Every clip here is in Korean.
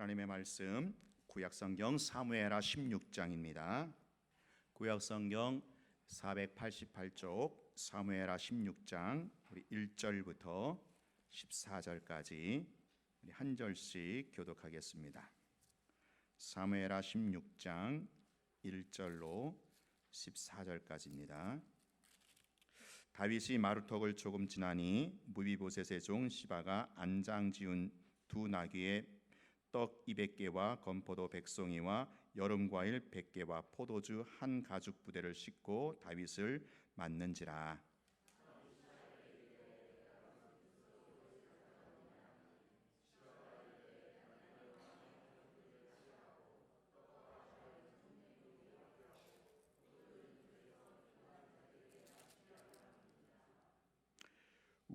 하나님의 말씀 구약성경 사무엘하 16장입니다. 구약성경 488쪽 사무엘하 16장 우리 1절부터 14절까지 우리 한 절씩 교독하겠습니다. 사무엘하 16장 1절로 14절까지입니다. 다윗이 마루턱을 조금 지나니 무비보셋의 종 시바가 안장 지은 두 나귀에 떡 200개와 건포도 100송이와 여름과일 100개와 포도주 한 가죽 부대를 싣고 다윗을 맞는지라.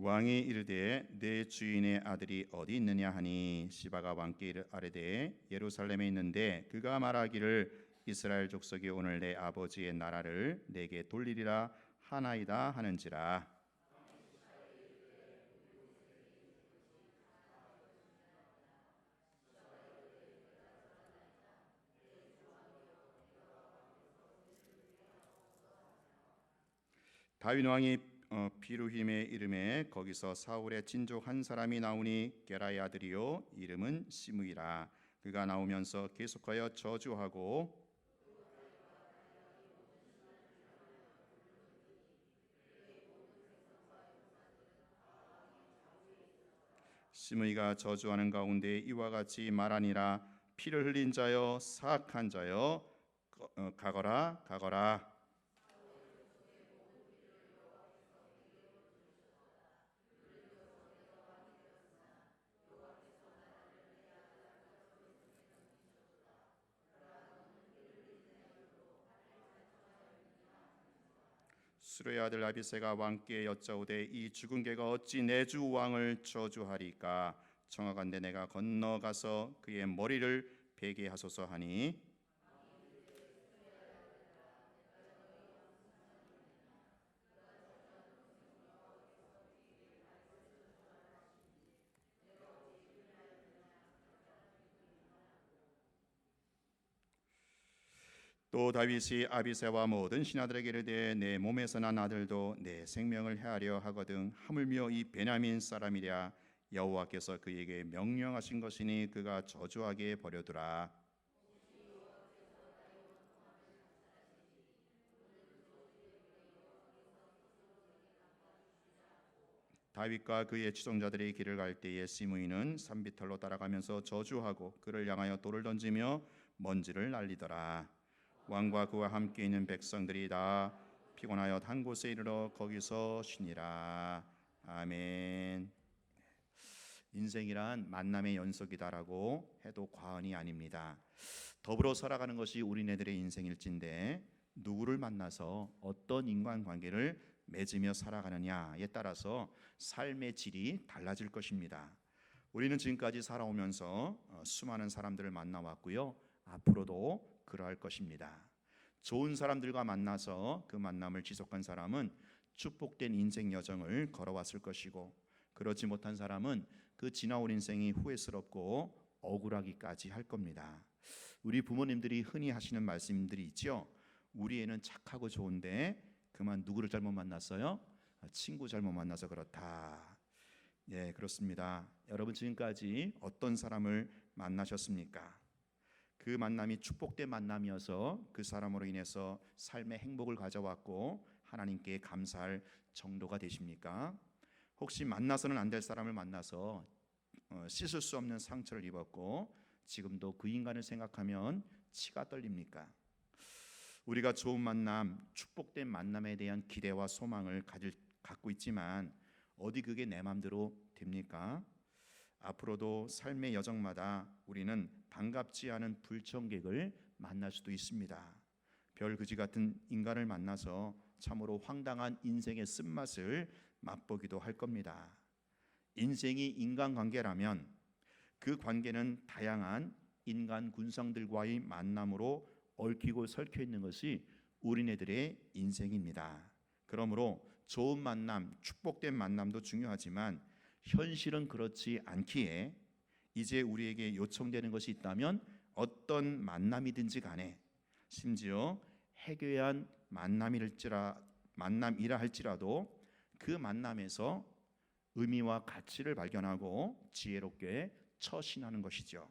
왕이 이르되 내 주인의 아들이 어디 있느냐 하니 시바가 왕께 아뢰되 예루살렘에 있는데 그가 말하기를 이스라엘 족속이 오늘 내 아버지의 나라를 내게 돌리리라 하나이다 하는지라. 다윗 왕이 비루힘의 이름에 거기서 사울의 친족 한 사람이 나오니 게라의 아들이요 이름은 시므이라. 그가 나오면서 계속하여 저주하고 시므이가 저주하는 가운데 이와 같이 말하니라. 피를 흘린 자여 사악한 자여 가거라 가거라. 수르의 아들 아비새가 왕께 여짜오되 이 죽은 개가 어찌 내 주 왕을 저주하리까? 청하건대 내가 건너가서 그의 머리를 베게 하소서 하니 또 다윗이 아비새와 모든 신하들에게 이르되 내 몸에서 난 아들도 내 생명을 해하려 하거든 하물며 이 베냐민 사람이랴. 여호와께서 그에게 명령하신 것이니 그가 저주하게 버려두라. 다윗과 그의 추종자들이 길을 갈 때에 시므이는 산비탈로 따라가면서 저주하고 그를 향하여 돌을 던지며 먼지를 날리더라. 왕과 그와 함께 있는 백성들이 다 피곤하여 한 곳에 이르러 거기서 쉬니라. 아멘. 인생이란 만남의 연속이다라고 해도 과언이 아닙니다. 더불어 살아가는 것이 우리네들의 인생일진데 누구를 만나서 어떤 인간관계를 맺으며 살아가느냐에 따라서 삶의 질이 달라질 것입니다. 우리는 지금까지 살아오면서 수많은 사람들을 만나왔고요. 앞으로도 그러할 것입니다. 좋은 사람들과 만나서 그 만남을 지속한 사람은 축복된 인생 여정을 걸어왔을 것이고, 그렇지 못한 사람은 그 지나온 인생이 후회스럽고 억울하기까지 할 겁니다. 우리 부모님들이 흔히 하시는 말씀들이 있죠. 우리 애는 착하고 좋은데 그만 누구를 잘못 만났어요? 친구 잘못 만나서 그렇다. 예, 그렇습니다. 여러분 지금까지 어떤 사람을 만나셨습니까? 그 만남이 축복된 만남이어서 그 사람으로 인해서 삶의 행복을 가져왔고 하나님께 감사할 정도가 되십니까? 혹시 만나서는 안 될 사람을 만나서 씻을 수 없는 상처를 입었고 지금도 그 인간을 생각하면 치가 떨립니까? 우리가 좋은 만남, 축복된 만남에 대한 기대와 소망을 갖고 있지만 어디 그게 내 마음대로 됩니까? 앞으로도 삶의 여정마다 우리는 반갑지 않은 불청객을 만날 수도 있습니다. 별 그지 같은 인간을 만나서 참으로 황당한 인생의 쓴맛을 맛보기도 할 겁니다. 인생이 인간관계라면 그 관계는 다양한 인간 군상들과의 만남으로 얽히고 설켜 있는 것이 우리네들의 인생입니다. 그러므로 좋은 만남, 축복된 만남도 중요하지만 현실은 그렇지 않기에 이제 우리에게 요청되는 것이 있다면 어떤 만남이든지 간에, 심지어 해괴한 만남이라 할지라도 그 만남에서 의미와 가치를 발견하고 지혜롭게 처신하는 것이죠.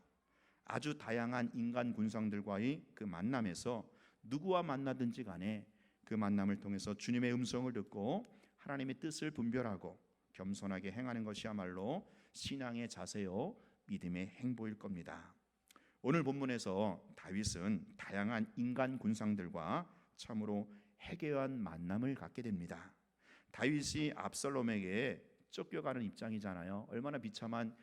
아주 다양한 인간 군상들과의 그 만남에서 누구와 만나든지 간에 그 만남을 통해서 주님의 음성을 듣고 하나님의 뜻을 분별하고 겸손하게 행하는 것이야말로 신앙의 자세요 믿음의 행보일 겁니다. 오늘 본문에서 다윗은 다양한 인간 군상들과 참으로 해괴한 만남을 갖게 됩니다. 다윗이 압살롬에게 쫓겨가는 입장이잖아요. 얼마나 비참한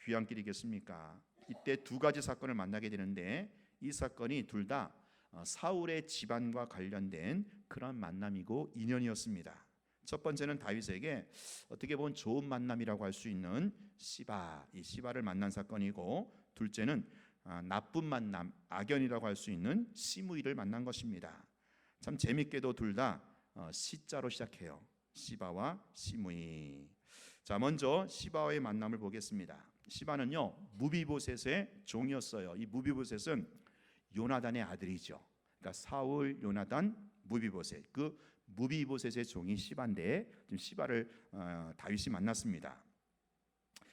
귀향길이겠습니까? 이때 두 가지 사건을 만나게 되는데 이 사건이 둘 다 사울의 집안과 관련된 그런 만남이고 인연이었습니다. 첫 번째는 다윗에게 어떻게 보면 좋은 만남이라고 할 수 있는 이 시바를 만난 사건이고, 둘째는 나쁜 만남, 악연이라고 할 수 있는 시므이를 만난 것입니다. 참 재밌게도 둘 다 시자로 시작해요. 시바와 시므이. 자, 먼저 시바와의 만남을 보겠습니다. 시바는요 무비보셋의 종이었어요. 이 무비보셋은 요나단의 아들이죠. 그러니까 사울, 요나단, 무비보셋, 그 무비보셋의 종이 시바인데 지금 시바를 다윗이 만났습니다.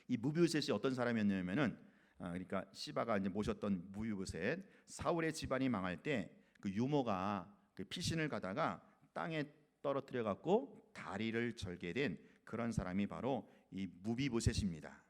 이 무비보셋이 어떤 사람이었냐면은 그러니까 시바가 이제 모셨던 무비보셋, 사울의 집안이 망할 때 그 유모가 그 피신을 가다가 땅에 떨어뜨려 갖고 다리를 절게 된 그런 사람이 바로 이 무비보셋입니다.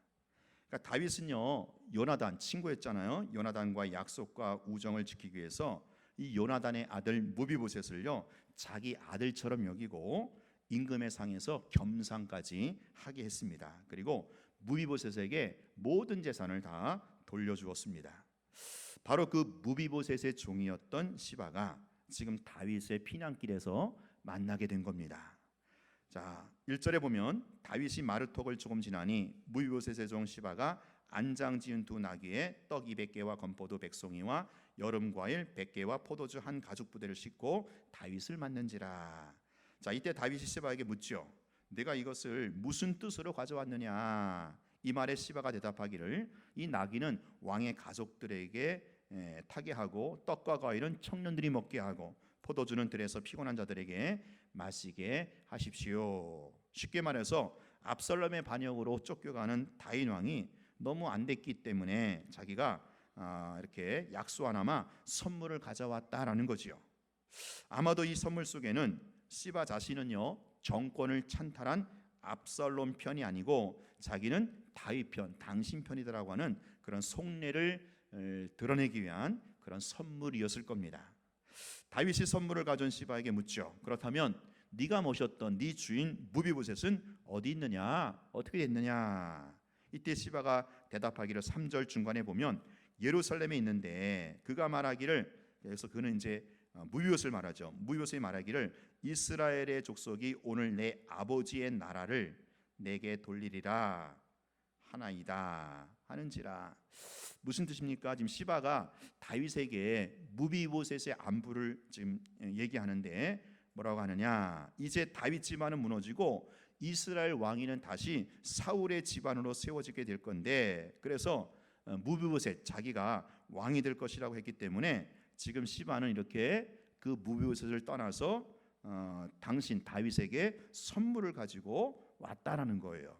그러니까 다윗은요 요나단 친구였잖아요. 요나단과의 약속과 우정을 지키기 위해서 이 요나단의 아들 무비보셋을요 자기 아들처럼 여기고 임금의 상에서 겸상까지 하게 했습니다. 그리고 무비보셋에게 모든 재산을 다 돌려주었습니다. 바로 그 무비보셋의 종이었던 시바가 지금 다윗의 피난길에서 만나게 된 겁니다. 자, 1절에 보면 다윗이 마르톡을 조금 지나니 무비보셋의 종 시바가 안장 지은 두 나귀에 떡 200개와 건포도 100송이와 여름 과일 100개와 포도주 한 가죽 부대를 싣고 다윗을 만난지라. 자, 이때 다윗이 시바에게 묻죠. 내가 이것을 무슨 뜻으로 가져왔느냐. 이 말에 시바가 대답하기를 이 나귀는 왕의 가족들에게 타게 하고 떡과 과일은 청년들이 먹게 하고 포도주는 들에서 피곤한 자들에게 마시게 하십시오. 쉽게 말해서 압살롬의 반역으로 쫓겨가는 다윗 왕이 너무 안 됐기 때문에 자기가 이렇게 약소하나마 선물을 가져왔다라는 거지요. 아마도 이 선물 속에는 시바 자신은요 정권을 찬탈한 압살롬 편이 아니고 자기는 다윗 편, 당신 편이다라고 하는 그런 속내를 드러내기 위한 그런 선물이었을 겁니다. 다윗이 선물을 가져온 시바에게 묻죠. 그렇다면 네가 모셨던 네 주인 무비보셋은 어디 있느냐? 어떻게 됐느냐? 이때 시바가 대답하기를 3절 중간에 보면 예루살렘에 있는데 그가 말하기를, 그래서 그는 이제 무비보셋을 말하죠. 무비보셋이 말하기를 이스라엘의 족속이 오늘 내 아버지의 나라를 내게 돌리리라 하나이다 하는지라. 무슨 뜻입니까? 지금 시바가 다윗에게 무비보셋의 안부를 지금 얘기하는데 뭐라고 하느냐? 이제 다윗 집안은 무너지고 이스라엘 왕위는 다시 사울의 집안으로 세워지게 될 건데, 그래서 무비보셋 자기가 왕이 될 것이라고 했기 때문에 지금 시바는 이렇게 그 무비보셋을 떠나서 당신 다윗에게 선물을 가지고 왔다라는 거예요.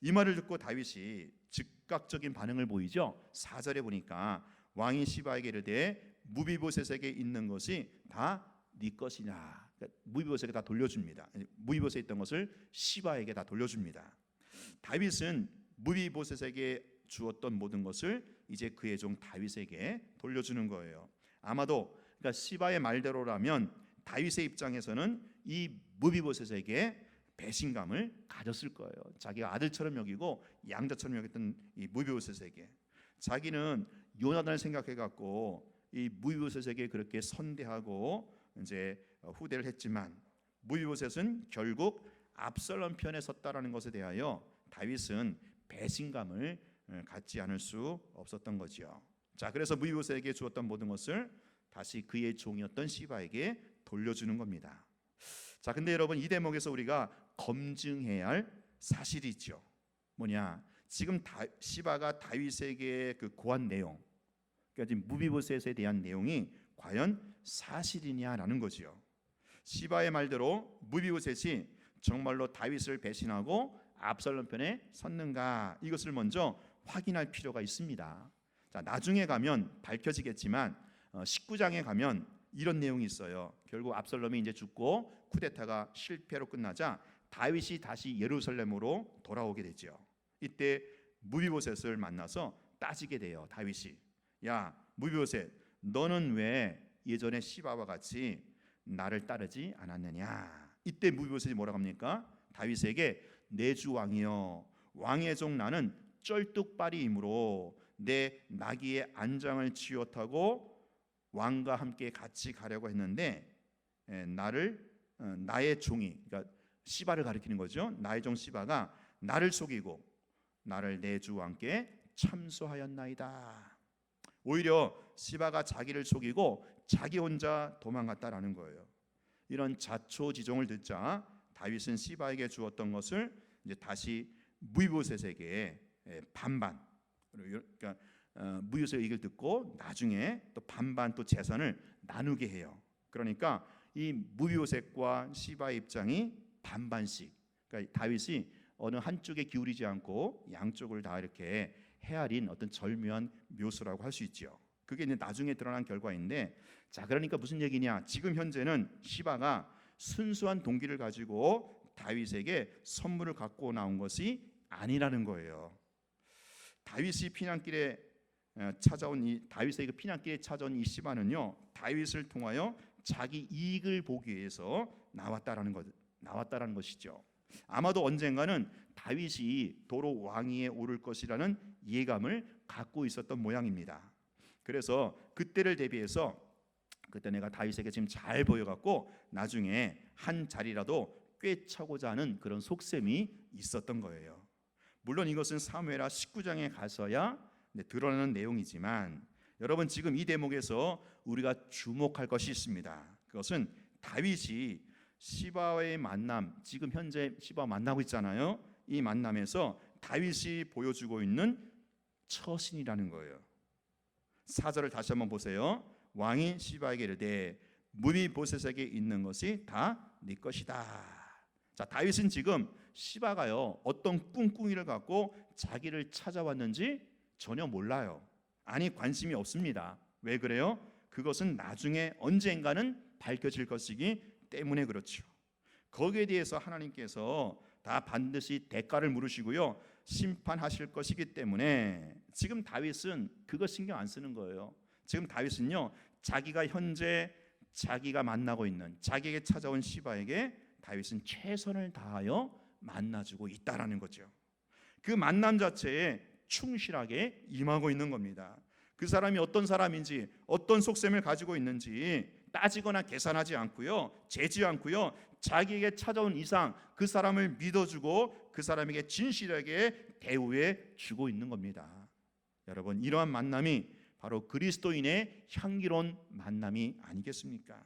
이 말을 듣고 다윗이 즉각적인 반응을 보이죠. 4절에 보니까 왕이 시바에게 이르되 무비보셋에게 있는 것이 다 네 것이냐. 그러니까 무비보셋에게 다 돌려줍니다. 무비보셋에 있던 것을 시바에게 다 돌려줍니다. 다윗은 무비보셋에게 주었던 모든 것을 이제 그의 종 다윗에게 돌려주는 거예요. 아마도 그러니까 시바의 말대로라면 다윗의 입장에서는 이 무비보셋에게 배신감을 가졌을 거예요. 자기가 아들처럼 여기고 양자처럼 여겼던 이 무비보셋에게 자기는 요나단을 생각해 갖고 이 무비보셋에게 그렇게 선대하고 이제 후대를 했지만 무비보셋은 결국 압살롬 편에 섰다라는 것에 대하여 다윗은 배신감을 갖지 않을 수 없었던 거지요. 자, 그래서 무비보셋에게 주었던 모든 것을 다시 그의 종이었던 시바에게 돌려주는 겁니다. 자, 근데 여러분 이 대목에서 우리가 검증해야 할 사실이 있죠. 뭐냐? 지금 시바가 다윗에게 그 고한 내용, 그러니까 지금 무비보셋에 대한 내용이 과연 사실이냐라는 거지요. 시바의 말대로 무비보셋이 정말로 다윗을 배신하고 압살롬 편에 섰는가, 이것을 먼저 확인할 필요가 있습니다. 자, 나중에 가면 밝혀지겠지만 19장에 가면 이런 내용이 있어요. 결국 압살롬이 이제 죽고 쿠데타가 실패로 끝나자 다윗이 다시 예루살렘으로 돌아오게 되죠. 이때 무비보셋을 만나서 따지게 돼요. 다윗이, 야 무비보셋, 너는 왜 예전에 시바와 같이 나를 따르지 않았느냐. 이때 무비보셋이 뭐라고 합니까? 다윗에게 내 주 왕이여, 왕의 종 나는 쩔뚝발이이므로 내 나귀의 안장을 치워 타고 왕과 함께 같이 가려고 했는데 나의 종이, 그러니까 시바를 가리키는 거죠. 나의 종 시바가 나를 속이고 나를 내 주 왕께 참소하였나이다. 오히려 시바가 자기를 속이고 자기 혼자 도망갔다라는 거예요. 이런 자초지종을 듣자 다윗은 시바에게 주었던 것을 이제 다시 무비보셋에게 반반, 그러니까 무비보셋의 얘기를 듣고 나중에 또 반반 또 재산을 나누게 해요. 그러니까 이 무비보셋과 시바의 입장이 반반씩, 그러니까 다윗이 어느 한쪽에 기울이지 않고 양쪽을 다 이렇게 헤아린 어떤 절묘한 묘수라고 할 수 있죠. 그게 이제 나중에 드러난 결과인데, 자 그러니까 무슨 얘기냐? 지금 현재는 시바가 순수한 동기를 가지고 다윗에게 선물을 갖고 나온 것이 아니라는 거예요. 다윗이 피난길에 찾아온 다윗의 피난길에 찾아온 이 시바는요, 다윗을 통하여 자기 이익을 보기 위해서 나왔다라는 것이죠. 아마도 언젠가는 다윗이 도로 왕위에 오를 것이라는 예감을 갖고 있었던 모양입니다. 그래서 그때를 대비해서 그때 내가 다윗에게 지금 잘 보여갖고 나중에 한 자리라도 꿰차고자 하는 그런 속셈이 있었던 거예요. 물론 이것은 사무엘하 19장에 가서야 드러나는 내용이지만, 여러분 지금 이 대목에서 우리가 주목할 것이 있습니다. 그것은 다윗이 시바와의 만남, 지금 현재 시바와 만나고 있잖아요. 이 만남에서 다윗이 보여주고 있는 처신이라는 거예요. 4절을 다시 한번 보세요. 왕이 시바에게 이르되 무비보셋에게 있는 것이 다 네 것이다. 자, 다윗은 지금 시바가요 어떤 꿍꿍이를 갖고 자기를 찾아왔는지 전혀 몰라요. 아니 관심이 없습니다. 왜 그래요? 그것은 나중에 언젠가는 밝혀질 것이기 때문에 그렇죠. 거기에 대해서 하나님께서 다 반드시 대가를 물으시고요 심판하실 것이기 때문에 지금 다윗은 그거 신경 안 쓰는 거예요. 지금 다윗은요 자기가 현재 자기가 만나고 있는, 자기에게 찾아온 시바에게 다윗은 최선을 다하여 만나주고 있다라는 거죠. 그 만남 자체에 충실하게 임하고 있는 겁니다. 그 사람이 어떤 사람인지, 어떤 속셈을 가지고 있는지 따지거나 계산하지 않고요, 재지 않고요, 자기에게 찾아온 이상 그 사람을 믿어주고 그 사람에게 진실하게 대우해 주고 있는 겁니다. 여러분, 이러한 만남이 바로 그리스도인의 향기로운 만남이 아니겠습니까?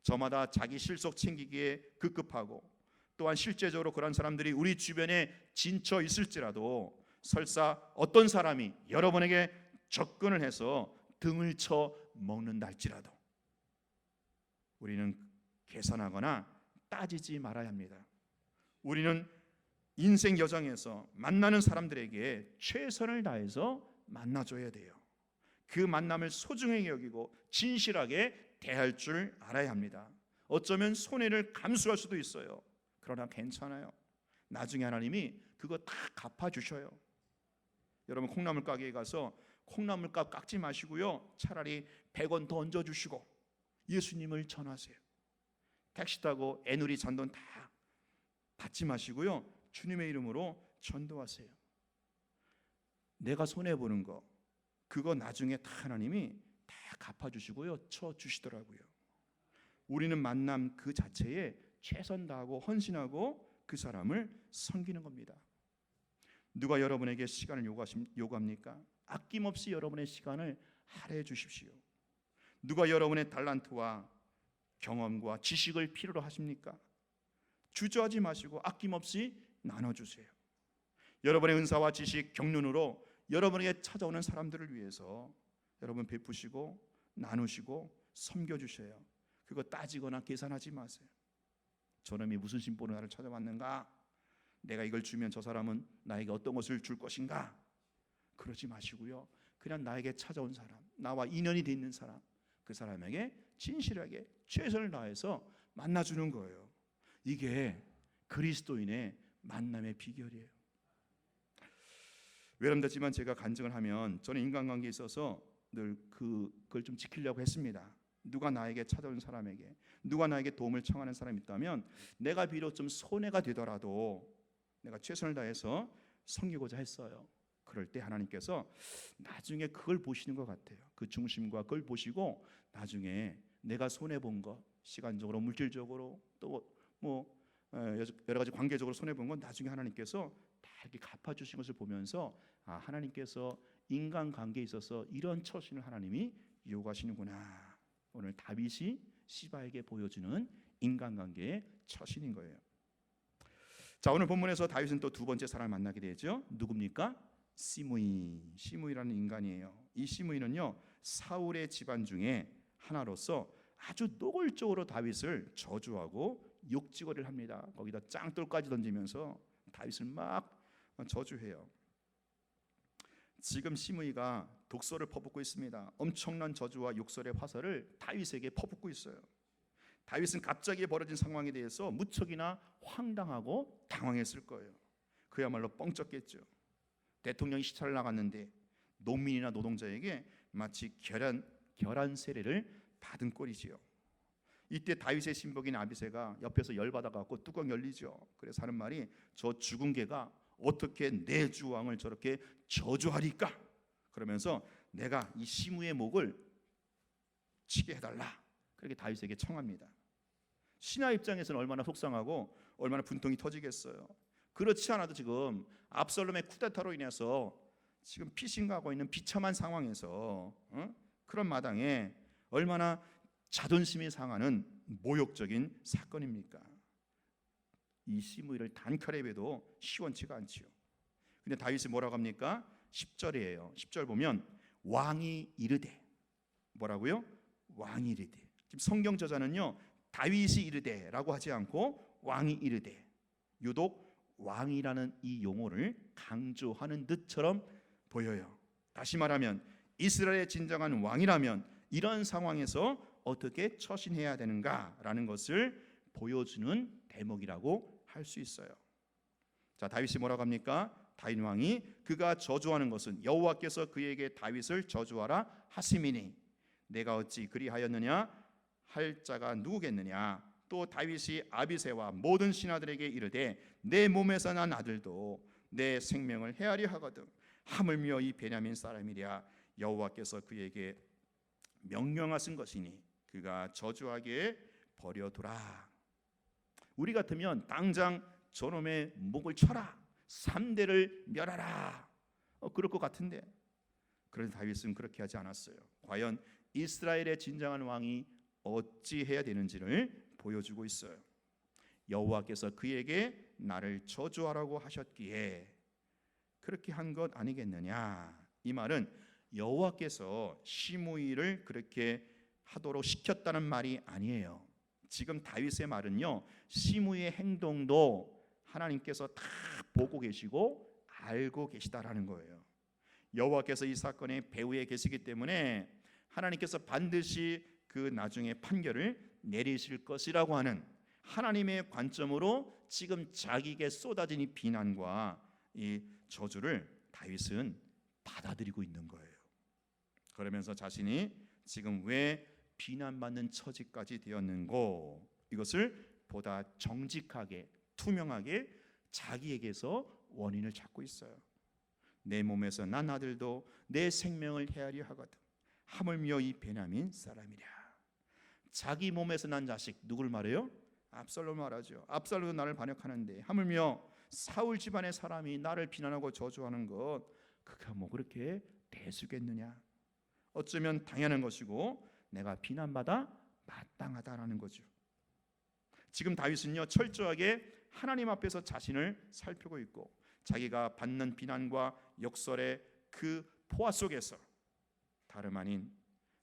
저마다 자기 실속 챙기기에 급급하고, 또한 실제적으로 그런 사람들이 우리 주변에 진쳐 있을지라도 설사 어떤 사람이 여러분에게 접근을 해서 등을 쳐 먹는다 할지라도 우리는 계산하거나 따지지 말아야 합니다. 우리는 인생 여정에서 만나는 사람들에게 최선을 다해서 만나줘야 돼요. 그 만남을 소중하게 여기고 진실하게 대할 줄 알아야 합니다. 어쩌면 손해를 감수할 수도 있어요. 그러나 괜찮아요. 나중에 하나님이 그거 다 갚아주셔요. 여러분 콩나물 가게에 가서 콩나물값 깎지 마시고요, 차라리 100원 더 얹어주시고 예수님을 전하세요. 택시 타고 애누리 잔돈 다 받지 마시고요, 주님의 이름으로 전도하세요. 내가 손해보는 거 그거 나중에 다 하나님이 다 갚아주시고요 쳐주시더라고요. 우리는 만남 그 자체에 최선 다하고 헌신하고 그 사람을 섬기는 겁니다. 누가 여러분에게 시간을 요구합니까? 아낌없이 여러분의 시간을 할애해 주십시오. 누가 여러분의 달란트와 경험과 지식을 필요로 하십니까? 주저하지 마시고 아낌없이 나눠주세요. 여러분의 은사와 지식, 경륜으로 여러분에게 찾아오는 사람들을 위해서 여러분 베푸시고 나누시고 섬겨주셔요. 그거 따지거나 계산하지 마세요. 저놈이 무슨 심보로 나를 찾아왔는가? 내가 이걸 주면 저 사람은 나에게 어떤 것을 줄 것인가? 그러지 마시고요. 그냥 나에게 찾아온 사람, 나와 인연이 돼 있는 사람, 그 사람에게 진실하게 최선을 다해서 만나주는 거예요. 이게 그리스도인의 만남의 비결이에요. 외람되지만 제가 간증을 하면 저는 인간관계에 있어서 늘 그걸 좀 지키려고 했습니다. 누가 나에게 찾아온 사람에게, 누가 나에게 도움을 청하는 사람이 있다면 내가 비록 좀 손해가 되더라도 내가 최선을 다해서 섬기고자 했어요. 그럴 때 하나님께서 나중에 그걸 보시는 것 같아요. 그 중심과 그걸 보시고 나중에 내가 손해본 것, 시간적으로 물질적으로 또 여러 가지 관계적으로 손해본 건 나중에 하나님께서 다 이렇게 갚아주신 것을 보면서 하나님께서 인간관계에 있어서 이런 처신을 하나님이 요구하시는구나. 오늘 다윗이 시바에게 보여주는 인간관계의 처신인 거예요. 자, 오늘 본문에서 다윗은 또 두 번째 사람을 만나게 되죠. 누굽니까? 시므이라는 인간이에요. 이 시므이는요, 사울의 집안 중에 하나로서 아주 노골적으로 다윗을 저주하고 욕지거리를 합니다. 거기다 짱돌까지 던지면서 다윗을 막 저주해요. 지금 시므이가 독소를 퍼붓고 있습니다. 엄청난 저주와 욕설의 화살을 다윗에게 퍼붓고 있어요. 다윗은 갑자기 벌어진 상황에 대해서 무척이나 황당하고 당황했을 거예요. 그야말로 뻥쳤겠죠. 대통령이 시찰을 나갔는데 농민이나 노동자에게 마치 결한 세례를 받은 꼴이지요. 이때 다윗의 신복인 아비새가 옆에서 열받아 갖고 뚜껑 열리죠. 그래서 하는 말이, 저 죽은 개가 어떻게 내 주 왕을 저렇게 저주하리까? 그러면서 내가 이 시므의 목을 치게 해달라, 그렇게 다윗에게 청합니다. 신하 입장에서는 얼마나 속상하고 얼마나 분통이 터지겠어요. 그렇지 않아도 지금 압살롬의 쿠데타로 인해서 지금 피신가고 있는 비참한 상황에서 그런 마당에 얼마나 자존심이 상하는 모욕적인 사건입니까? 이 시므이를 단칼에 베도 시원치가 않지요. 근데 다윗이 뭐라고 합니까? 10절이에요. 10절 보면 왕이 이르되, 뭐라고요? 왕이 이르되. 지금 성경 저자는요, 다윗이 이르되라고 하지 않고 왕이 이르되, 유독 왕이라는 이 용어를 강조하는 듯처럼 보여요. 다시 말하면 이스라엘의 진정한 왕이라면 이런 상황에서 어떻게 처신해야 되는가라는 것을 보여주는 대목이라고 할 수 있어요. 자, 다윗이 뭐라고 합니까? 다윗 왕이 그가 저주하는 것은 여호와께서 그에게 다윗을 저주하라 하심이니 내가 어찌 그리하였느냐 할 자가 누구겠느냐. 또 다윗이 아비새와 모든 신하들에게 이르되 내 몸에서 난 아들도 내 생명을 헤아려 하거든 하물며 이 베냐민 사람이랴 여호와께서 그에게 명령하신 것이니 그가 저주하기에 버려두라. 우리 같으면 당장 저놈의 목을 쳐라, 3대를 멸하라, 그럴 것 같은데, 그런데 다윗은 그렇게 하지 않았어요. 과연 이스라엘의 진정한 왕이 어찌 해야 되는지를 보여주고 있어요. 여호와께서 그에게 나를 저주하라고 하셨기에 그렇게 한 것 아니겠느냐. 이 말은 여호와께서 시므이를 그렇게 하도록 시켰다는 말이 아니에요. 지금 다윗의 말은요, 시므이의 행동도 하나님께서 다 보고 계시고 알고 계시다라는 거예요. 여호와께서 이 사건의 배후에 계시기 때문에 하나님께서 반드시 그 나중에 판결을 내리실 것이라고 하는 하나님의 관점으로 지금 자기에게 쏟아진 이 비난과 이 저주를 다윗은 받아들이고 있는 거예요. 그러면서 자신이 지금 왜 비난받는 처지까지 되었는고, 이것을 보다 정직하게 투명하게 자기에게서 원인을 찾고 있어요. 내 몸에서 난 아들도 내 생명을 헤아려 하거든 하물며 이 베냐민 사람이랴. 자기 몸에서 난 자식, 누굴 말해요? 압살롬 말하죠. 압살롬도 나를 반역하는데 하물며 사울 집안의 사람이 나를 비난하고 저주하는 것, 그가 뭐 그렇게 대수겠느냐. 어쩌면 당연한 것이고 내가 비난받아 마땅하다라는 거죠. 지금 다윗은요, 철저하게 하나님 앞에서 자신을 살피고 있고 자기가 받는 비난과 역설의 그 포화 속에서 다름 아닌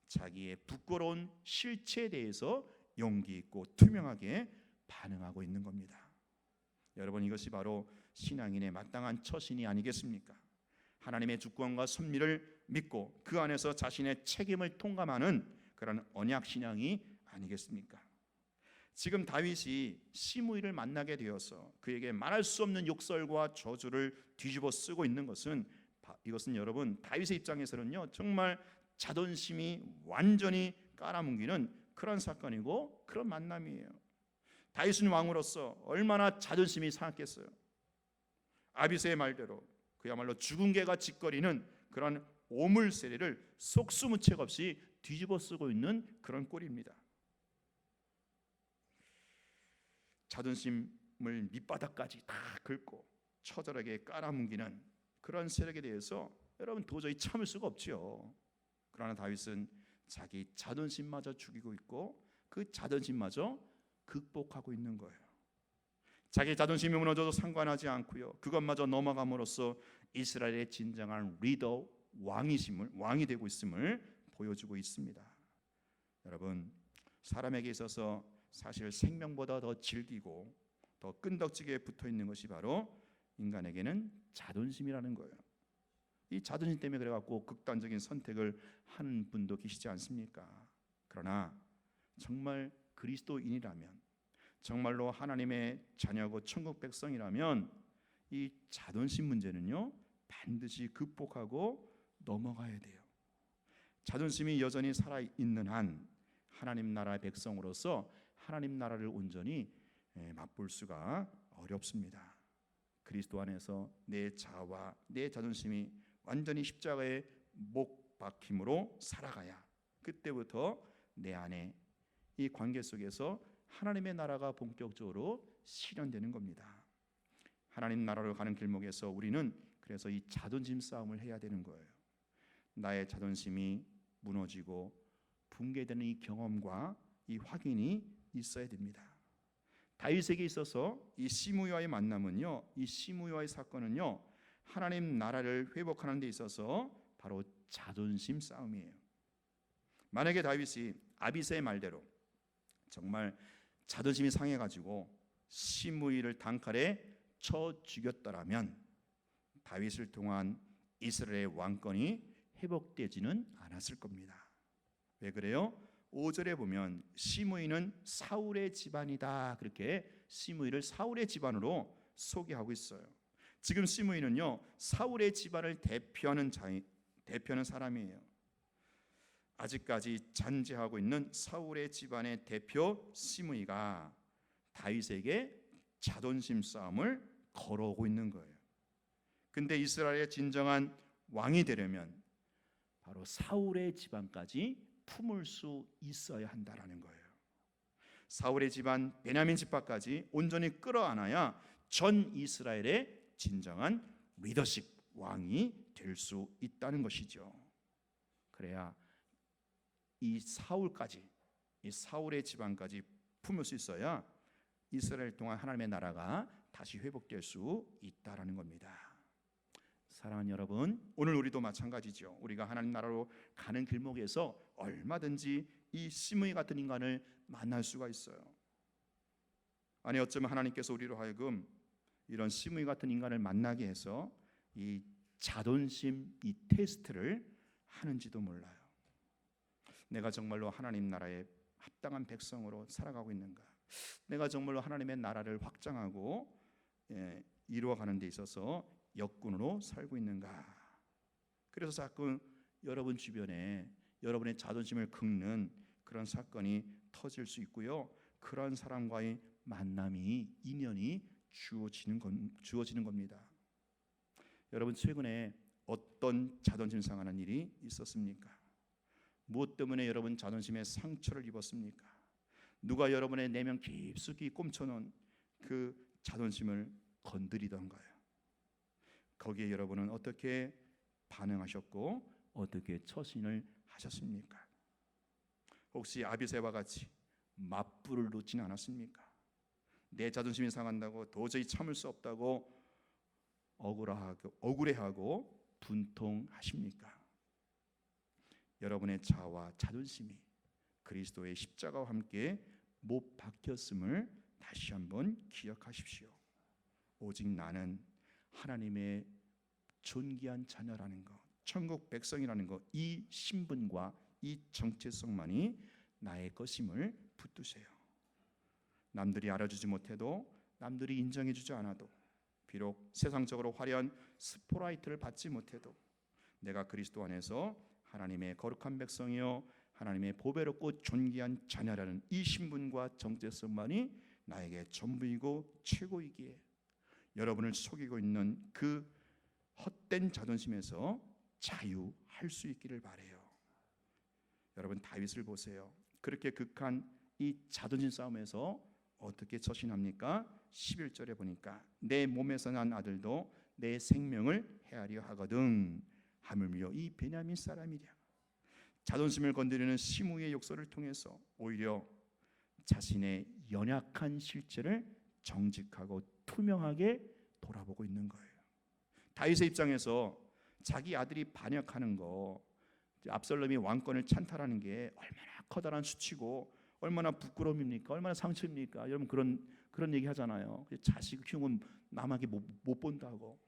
자기의 부끄러운 실체에 대해서 용기 있고 투명하게 반응하고 있는 겁니다. 여러분, 이것이 바로 신앙인의 마땅한 처신이 아니겠습니까? 하나님의 주권과 섭리를 믿고 그 안에서 자신의 책임을 통감하는 그런 언약 신앙이 아니겠습니까? 지금 다윗이 시므이를 만나게 되어서 그에게 말할 수 없는 욕설과 저주를 뒤집어 쓰고 있는 것은, 이것은 여러분 다윗의 입장에서는요 정말 자존심이 완전히 깔아뭉기는 그런 사건이고 그런 만남이에요. 다윗은 왕으로서 얼마나 자존심이 상했겠어요. 아비새의 말대로 그야말로 죽은 개가 짓거리는 그런 오물세례를 속수무책 없이 뒤집어 쓰고 있는 그런 꼴입니다. 자존심을 밑바닥까지 다 긁고 처절하게 깔아뭉기는 그런 세력에 대해서 여러분 도저히 참을 수가 없지요. 그러나 다윗은 자기 자존심마저 죽이고 있고 그 자존심마저 극복하고 있는 거예요. 자기 자존심이 무너져도 상관하지 않고요, 그것마저 넘어감으로써 이스라엘의 진정한 리더, 왕이 되고 있음을 보여주고 있습니다. 여러분, 사람에게 있어서 사실 생명보다 더 질기고 더 끈덕지게 붙어 있는 것이 바로 인간에게는 자존심이라는 거예요. 이 자존심 때문에 그래갖고 극단적인 선택을 하는 분도 계시지 않습니까? 그러나 정말 그리스도인이라면, 정말로 하나님의 자녀고 천국 백성이라면 이 자존심 문제는요 반드시 극복하고 넘어가야 돼요. 자존심이 여전히 살아있는 한 하나님 나라의 백성으로서 하나님 나라를 온전히 맛볼 수가 어렵습니다. 그리스도 안에서 내 자아와 내 자존심이 완전히 십자가에 못 박힘으로 살아가야 그때부터 내 안에 이 관계 속에서 하나님의 나라가 본격적으로 실현되는 겁니다. 하나님 나라로 가는 길목에서 우리는 그래서 이 자존심 싸움을 해야 되는 거예요. 나의 자존심이 무너지고 붕괴되는 이 경험과 이 확인이 있어야 됩니다. 다윗에게 있어서 이 시므이와의 만남은요, 이 시므이와의 사건은요, 하나님 나라를 회복하는 데 있어서 바로 자존심 싸움이에요. 만약에 다윗이 아비새의 말대로 정말 자존심이 상해가지고 시므이를 단칼에 쳐 죽였더라면 다윗을 통한 이스라엘의 왕권이 회복되지는 않았을 겁니다. 왜 그래요? 5절에 보면 시므이는 사울의 집안이다, 그렇게 시므이를 사울의 집안으로 소개하고 있어요. 지금 시므이는요 사울의 집안을 대표하는 사람이에요. 아직까지 잔재하고 있는 사울의 집안의 대표 시므이가 다윗에게 자존심 싸움을 걸어오고 있는 거예요. 근데 이스라엘의 진정한 왕이 되려면 바로 사울의 집안까지 품을 수 있어야 한다라는 거예요. 사울의 집안 베냐민 지파까지 온전히 끌어안아야 전 이스라엘의 진정한 리더십 왕이 될 수 있다는 것이죠. 그래야 이 사울의 집안까지 품을 수 있어야 이스라엘 동안 하나님의 나라가 다시 회복될 수 있다라는 겁니다. 사랑하는 여러분, 오늘 우리도 마찬가지죠. 우리가 하나님 나라로 가는 길목에서 얼마든지 이 시므이 같은 인간을 만날 수가 있어요. 아니 어쩌면 하나님께서 우리로 하여금 이런 시므이 같은 인간을 만나게 해서 이 자존심 이 테스트를 하는지도 몰라요. 내가 정말로 하나님 나라에 합당한 백성으로 살아가고 있는가? 내가 정말로 하나님의 나라를 확장하고 이루어가는 데 있어서 역군으로 살고 있는가? 그래서 자꾸 여러분 주변에 여러분의 자존심을 긁는 그런 사건이 터질 수 있고요, 그런 사람과의 만남이 인연이 주어지는 겁니다. 여러분 최근에 어떤 자존심 상하는 일이 있었습니까? 무엇 때문에 여러분 자존심에 상처를 입었습니까? 누가 여러분의 내면 깊숙이 꼼쳐놓은 그 자존심을 건드리던가요? 거기에 여러분은 어떻게 반응하셨고 어떻게 처신을 하셨습니까? 혹시 아비새와 같이 맞불을 놓지는 않았습니까? 내 자존심이 상한다고 도저히 참을 수 없다고 억울해하고 분통하십니까? 여러분의 자아와 자존심이 그리스도의 십자가와 함께 못 박혔음을 다시 한번 기억하십시오. 오직 나는 하나님의 존귀한 자녀라는 것, 천국 백성이라는 것, 이 신분과 이 정체성만이 나의 것임을 붙드세요. 남들이 알아주지 못해도, 남들이 인정해주지 않아도, 비록 세상적으로 화려한 스포라이트를 받지 못해도 내가 그리스도 안에서 하나님의 거룩한 백성이요 하나님의 보배롭고 존귀한 자녀라는 이 신분과 정체성만이 나에게 전부이고 최고이기에 여러분을 속이고 있는 그 헛된 자존심에서 자유할 수 있기를 바라요. 여러분 다윗을 보세요. 그렇게 극한 이 자존심 싸움에서 어떻게 처신합니까? 11절에 보니까 내 몸에서 난 아들도 내 생명을 해하려 하거든 하물며 이 베냐민 사람이랴. 자존심을 건드리는 시므의 욕설을 통해서 오히려 자신의 연약한 실체를 정직하고 투명하게 돌아보고 있는 거예요. 다윗의 입장에서 자기 아들이 반역하는 거, 압살롬이 왕권을 찬탈하는 게 얼마나 커다란 수치고 얼마나 부끄러움입니까? 얼마나 상처입니까? 여러분 그런 얘기 하잖아요. 자식 흉은 남에게 못 본다고.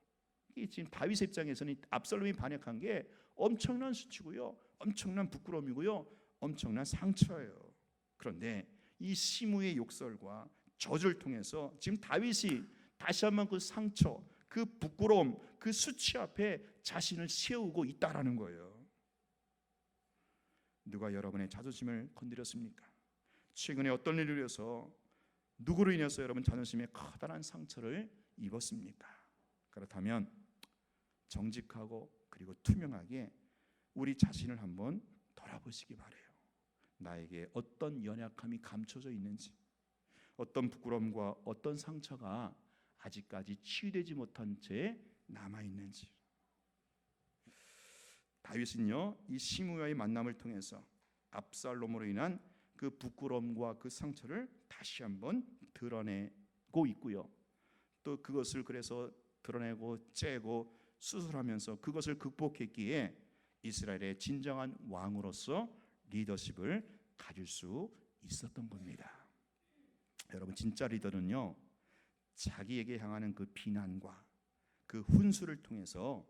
이게 지금 다윗의 입장에서는 압살롬이 반역한 게 엄청난 수치고요, 엄청난 부끄러움이고요, 엄청난 상처예요. 그런데 이 시므의 욕설과 저주를 통해서 지금 다윗이 다시 한번 그 상처, 그 부끄러움, 그 수치 앞에 자신을 세우고 있다라는 거예요. 누가 여러분의 자존심을 건드렸습니까? 최근에 어떤 일을 위해서 누구로 인해서 여러분 자존심에 커다란 상처를 입었습니까? 그렇다면 정직하고 그리고 투명하게 우리 자신을 한번 돌아보시기 바라요. 나에게 어떤 연약함이 감춰져 있는지, 어떤 부끄러움과 어떤 상처가 아직까지 치유되지 못한 채 남아 있는지. 다윗은요, 이 시므야의 만남을 통해서 압살롬으로 인한 그 부끄러움과 그 상처를 다시 한번 드러내고 있고요. 또 그것을 그래서 드러내고 째고 수술하면서 그것을 극복했기에 이스라엘의 진정한 왕으로서 리더십을 가질 수 있었던 겁니다. 여러분 진짜 리더는요, 자기에게 향하는 그 비난과 그 훈수를 통해서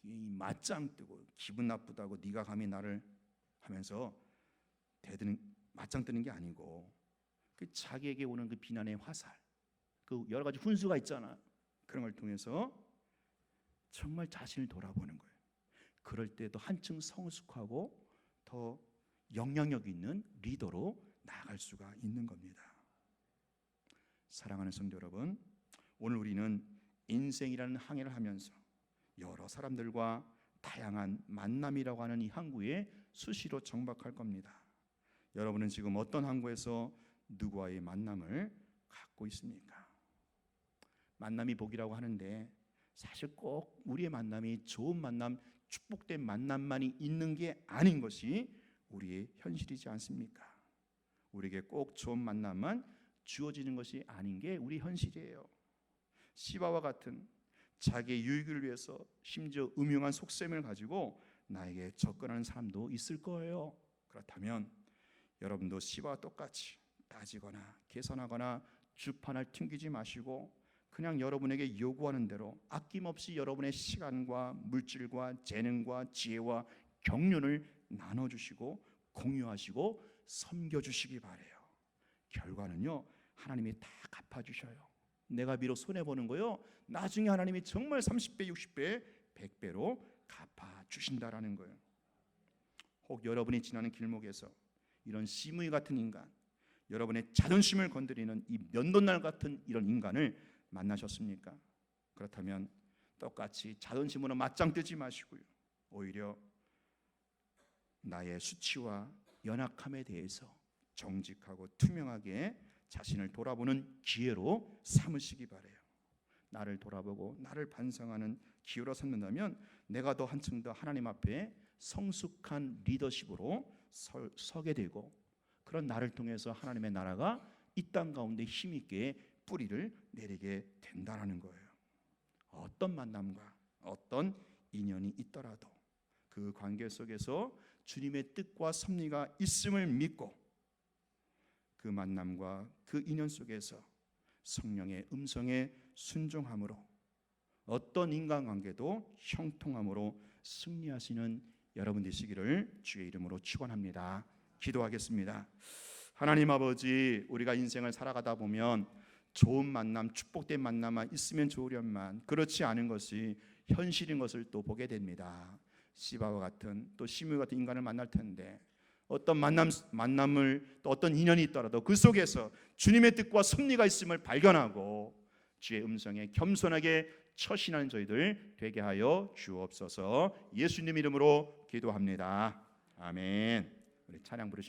이 맞짱 뜨고 기분 나쁘다고 네가 감히 나를 하면서 맞짱 뜨는 게 아니고 그 자기에게 오는 그 비난의 화살, 그 여러 가지 훈수가 있잖아. 그런 걸 통해서 정말 자신을 돌아보는 거예요. 그럴 때도 한층 성숙하고 더 영향력 있는 리더로 나아갈 수가 있는 겁니다. 사랑하는 성도 여러분, 오늘 우리는 인생이라는 항해를 하면서 여러 사람들과 다양한 만남이라고 하는 이 항구에 수시로 정박할 겁니다. 여러분은 지금 어떤 항구에서 누구와의 만남을 갖고 있습니까? 만남이 복이라고 하는데 사실 꼭 우리의 만남이 좋은 만남, 축복된 만남만이 있는 게 아닌 것이 우리의 현실이지 않습니까? 우리에게 꼭 좋은 만남만 주어지는 것이 아닌 게 우리 현실이에요. 시바와 같은 자기의 유익을 위해서 심지어 음흉한 속셈을 가지고 나에게 접근하는 사람도 있을 거예요. 그렇다면 여러분도 시바와 똑같이 따지거나 계산하거나 주판을 튕기지 마시고 그냥 여러분에게 요구하는 대로 아낌없이 여러분의 시간과 물질과 재능과 지혜와 경륜을 나눠주시고 공유하시고 섬겨주시기 바라요. 결과는요, 하나님이 다 갚아주셔요. 내가 비록 손해보는 거요, 나중에 하나님이 정말 30배, 60배, 100배로 갚아주신다라는 거예요. 혹 여러분이 지나는 길목에서 이런 시므이 같은 인간, 여러분의 자존심을 건드리는 이 면도날 같은 이런 인간을 만나셨습니까? 그렇다면 똑같이 자존심으로 맞짱 뜨지 마시고요, 오히려 나의 수치와 연약함에 대해서 정직하고 투명하게 자신을 돌아보는 기회로 삼으시기 바라요. 나를 돌아보고 나를 반성하는 기회로 삼는다면 내가 더 한층 더 하나님 앞에 성숙한 리더십으로 서게 되고, 그런 나를 통해서 하나님의 나라가 이 땅 가운데 힘있게 뿌리를 내리게 된다는 거예요. 어떤 만남과 어떤 인연이 있더라도 그 관계 속에서 주님의 뜻과 섭리가 있음을 믿고 그 만남과 그 인연 속에서 성령의 음성에 순종함으로 어떤 인간관계도 형통함으로 승리하시는 여러분 되시기를 주의 이름으로 축원합니다. 기도하겠습니다. 하나님 아버지, 우리가 인생을 살아가다 보면 좋은 만남, 축복된 만남만 있으면 좋으련만 그렇지 않은 것이 현실인 것을 또 보게 됩니다. 시바와 같은 또 시므 같은 인간을 만날 텐데 어떤 만남을 또 어떤 인연이 있더라도 그 속에서 주님의 뜻과 섭리가 있음을 발견하고 주의 음성에 겸손하게 처신하는 저희들 되게 하여 주옵소서. 예수님 이름으로 기도합니다. 아멘. 우리 찬양 부르시